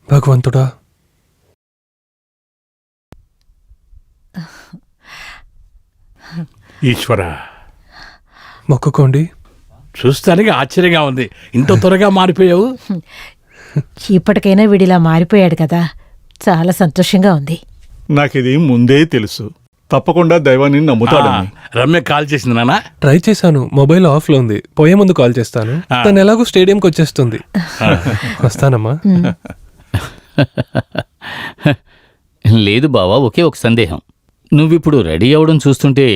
భగవంతుడా, ఈశ్వర, మొక్కుకోండి. చూస్తానికి ఆశ్చర్యంగా ఉంది. ఇంత త్వరగా మారిపోయావు. ఇప్పటికైనా వీడిలా మారిపోయాడు కదా, చాలా సంతోషంగా ఉంది. నాకిది ముందే తెలుసు, తప్పకుండా దైవాన్ని నమ్ముతాడని. రమ్య కాల్ చేసింది నాన్న. ట్రై చేశాను, మొబైల్ ఆఫ్లో ఉంది. పోయే ముందు కాల్ చేస్తాను. తను ఎలాగో స్టేడియంకి వచ్చేస్తుంది. వస్తానమ్మా. లేదు బావా, ఒకే ఒక సందేహం. నువ్విప్పుడు రెడీ అవడం చూస్తుంటే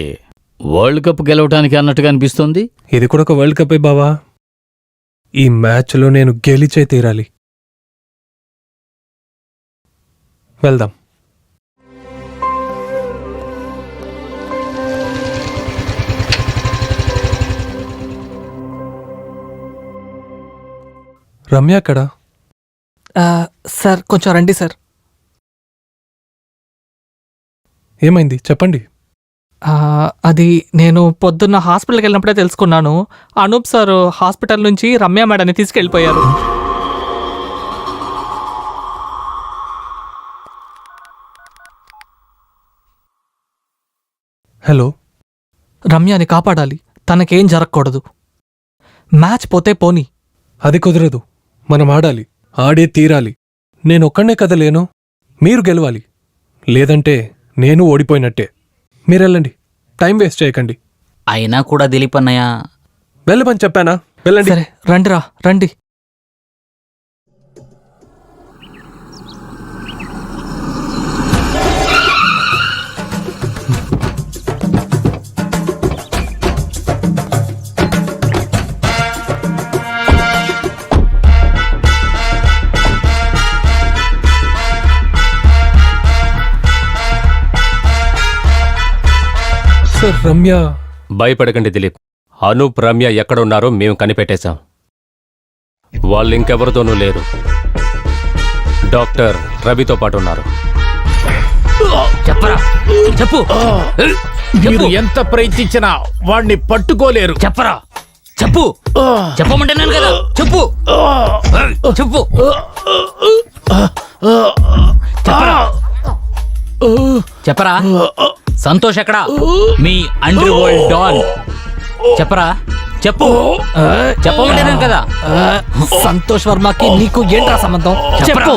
వరల్డ్ కప్ గెలవటానికి అన్నట్టుగా అనిపిస్తోంది. ఇది కూడా ఒక వరల్డ్ కప్పే బావా. ఈ మ్యాచ్లో నేను గెలిచే తీరాలి. వెళ్దాం. రమ్య అక్కడ. సార్ కొంచెం రండి సార్. ఏమైంది చెప్పండి. అది నేను పొద్దున్న హాస్పిటల్కి వెళ్ళినప్పుడే తెలుసుకున్నాను. అనూప్ సార్ హాస్పిటల్ నుంచి రమ్య మేడాన్ని తీసుకెళ్ళిపోయారు. హలో. రమ్యని కాపాడాలి, తనకేం జరగకూడదు. మ్యాచ్ పోతే పోనీ. అది కుదరదు, మనం ఆడాలి, ఆడే తీరాలి. నేనొక్కడే కదా లేను, మీరు గెలవాలి. లేదంటే నేను ఓడిపోయినట్టే. మీరెళ్ళండి, టైం వేస్ట్ చేయకండి. అయినా కూడా దిలీప్ అన్నయ్య. వెళ్ళమని చెప్పానా? వెళ్ళండి. సరే రండిరా రండి. సార్, రమ్య. భయపడకండి దిలీప్. అనూప్, రమ్య ఎక్కడున్నారో మేము కనిపెట్టేశాం. వాళ్ళు ఇంకెవరితోనూ లేరు. డాక్టర్ రవితో పాటు ఉన్నారు. చెప్పరా, చెప్పు. మీరు ఎంత ప్రయత్నించినా వాడిని పట్టుకోలేరు. చెప్పరా, చెప్పు. చెప్పమంటున్నాను కదా, చెప్పు. చెప్పు. చెప్పరా, చెప్పరా. సంతోష్ ఎక్కడా? మీ అండర్ వరల్డ్ డాన్. చెప్పరా, చెప్పు. చెప్పమంటున్నాను కదా. సంతోష్ వర్మకి నీకు ఏంట్రా సంబంధం? చెప్పు.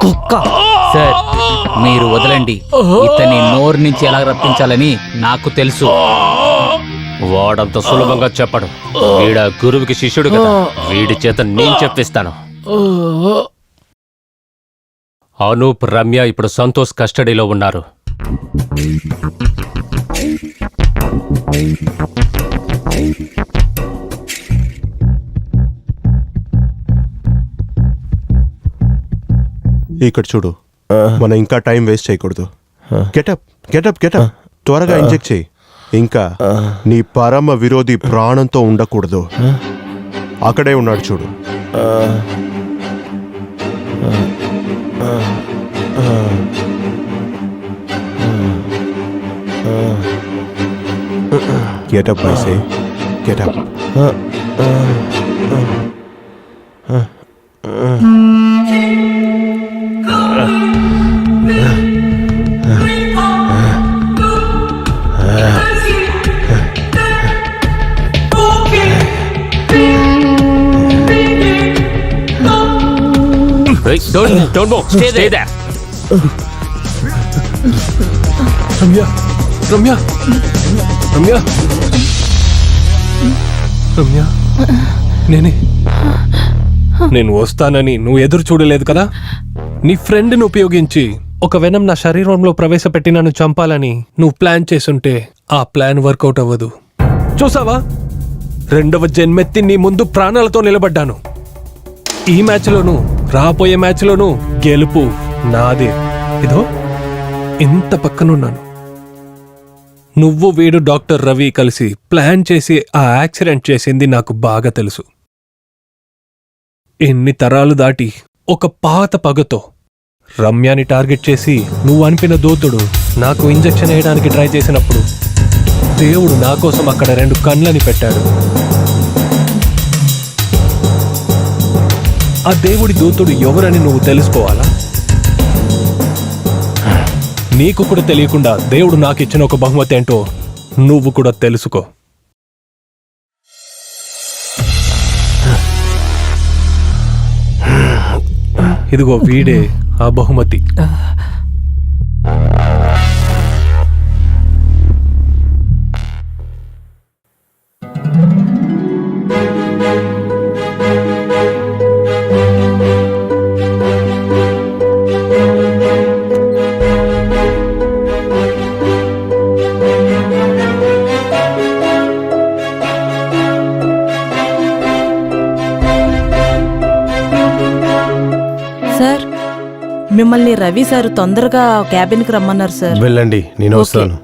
కుక్క. సార్, మీరు వదలండి. ఇతని నోరు నుంచి ఎలా రప్పించాలని నాకు తెలుసు. వాడంత సులభంగా చెప్పడు. వీడ గురువుకి శిష్యుడు కదా, వీడి చేత నేను చెప్పిస్తాను. అనూప్, రమ్య ఇప్పుడు సంతోష్ కస్టడీలో ఉన్నారు. ఇక్కడ చూడు, మనం ఇంకా టైం వేస్ట్ చేయకూడదు. గెటప్ గెటప్ గెటప్, త్వరగా ఇంజెక్ట్ చేయి. ఇంకా నీ పరమ విరోధి ప్రాణంతో ఉండకూడదు. అక్కడే ఉన్నాడు చూడు. గెటప్ ఐసే, get up. Don't move. Stay there. Ramya, Ramya, Ramya, Ramya. నేను వస్తానని నువ్వు ఎదురు చూడలేదు కదా. నీ ఫ్రెండ్ని ఉపయోగించి ఒక వెనం నా శరీరంలో ప్రవేశపెట్టి నన్ను చంపాలని నువ్వు ప్లాన్ చేసుంటే ఆ ప్లాన్ వర్కౌట్ అవ్వదు. చూసావా, రెండవ జన్మెత్తి నీ ముందు ప్రాణాలతో నిలబడ్డాను. ఈ మ్యాచ్లోనూ రాబోయే మ్యాచ్లోనూ గెలుపు నాదే. ఇదో ఇంత పక్కనున్నాను. నువ్వు వీడు డాక్టర్ రవి కలిసి ప్లాన్ చేసి ఆ యాక్సిడెంట్ చేసింది నాకు బాగా తెలుసు. ఎన్ని తరాలు దాటి ఒక పాత పగతో రమ్యాని టార్గెట్ చేసి నువ్వు అనిపిన దూతుడు నాకు ఇంజెక్షన్ వేయడానికి ట్రై చేసినప్పుడు దేవుడు నా కోసం అక్కడ 2 కళ్ళని పెట్టాడు. ఆ దేవుడి దూతుడు ఎవరని నువ్వు తెలుసుకోవాలా? నీకు కూడా తెలియకుండా దేవుడు నాకు ఇచ్చిన ఒక బహుమతి ఏంటో నువ్వు కూడా తెలుసుకో. ఇదిగో వీడే ఆ బహుమతి. సార్, మిమ్మల్ని రవి సార్ తొందరగా క్యాబిన్కి రమ్మన్నారు సార్. వెళ్ళండి, నేను వస్తాను.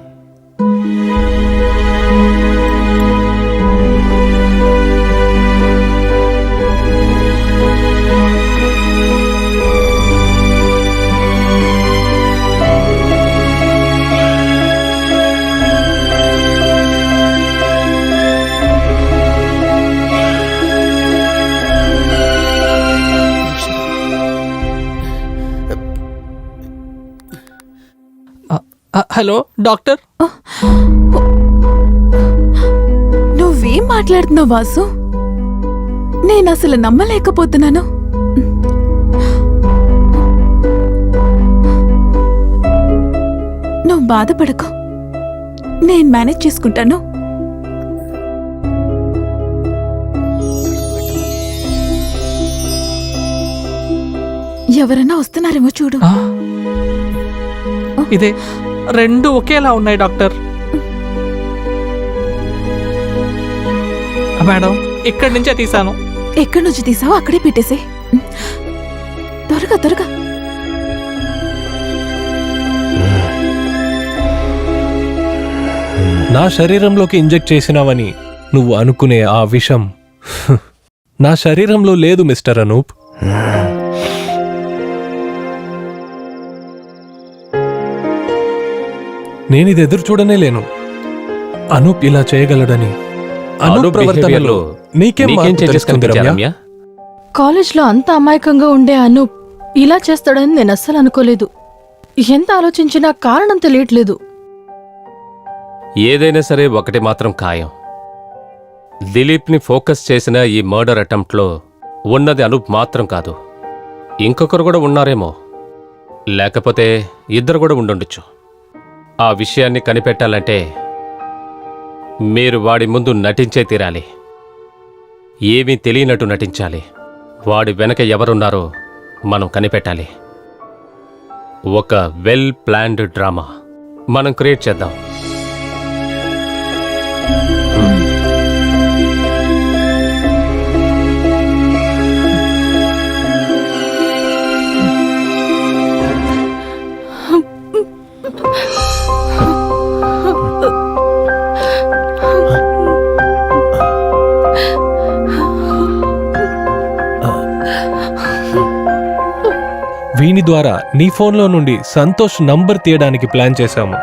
Hello doctor. నువ్వేం మాట్లాడుతున్నావు వాసు? నేను అసలు నమ్మలేకపోతున్నాను. నువ్వు బాధపడకు, నేను మేనేజ్ చేసుకుంటాను. ఎవరైనా వస్తున్నారేమో చూడు. ఇదే 2 ఒకేలా ఉన్నాయి డాక్టర్. మేడం, ఇక్కడి నుంచే తీసాను. ఎక్కడి నుంచి తీసావో అక్కడే పెట్టేసే. త్వరగా త్వరగా. నా శరీరంలోకి ఇంజెక్ట్ చేసినావని నువ్వు అనుకునే ఆ విషం నా శరీరంలో లేదు మిస్టర్ అనూప్. నేనిది ఎదురు చూడనే లేను. అనూప్ ఇలా చేయగలడని. అనూప్ ప్రవర్తనలో నీకేం చేంజెస్ కనిపించాయి రమ్య? కాలేజ్లో అంత అమాయకంగా ఉండే అనూప్ ఇలా చేస్తాడని నేను అస్సలు అనుకోలేదు. ఎంత ఆలోచించినా కారణం తెలియట్లేదు. ఏదైనా సరే ఒకటి మాత్రం ఖాయం, దిలీప్ని ఫోకస్ చేసిన ఈ మర్డర్ అటెంప్ట్లో ఉన్నది అనూప్ మాత్రం కాదు, ఇంకొకరు కూడా ఉన్నారేమో, లేకపోతే ఇద్దరు కూడా ఉండుండొచ్చు. ఆ విషయాన్ని కనిపెట్టాలంటే మీరు వాడి ముందు నటించే తీరాలి. ఏమీ తెలియనట్టు నటించాలి. వాడి వెనక ఎవరున్నారో మనం కనిపెట్టాలి. ఒక వెల్ ప్లాన్డ్ డ్రామా మనం క్రియేట్ చేద్దాం. వీని ద్వారా నీ ఫోన్లో నుండి సంతోష్ నంబర్ తీయడానికి ప్లాన్ చేశాము.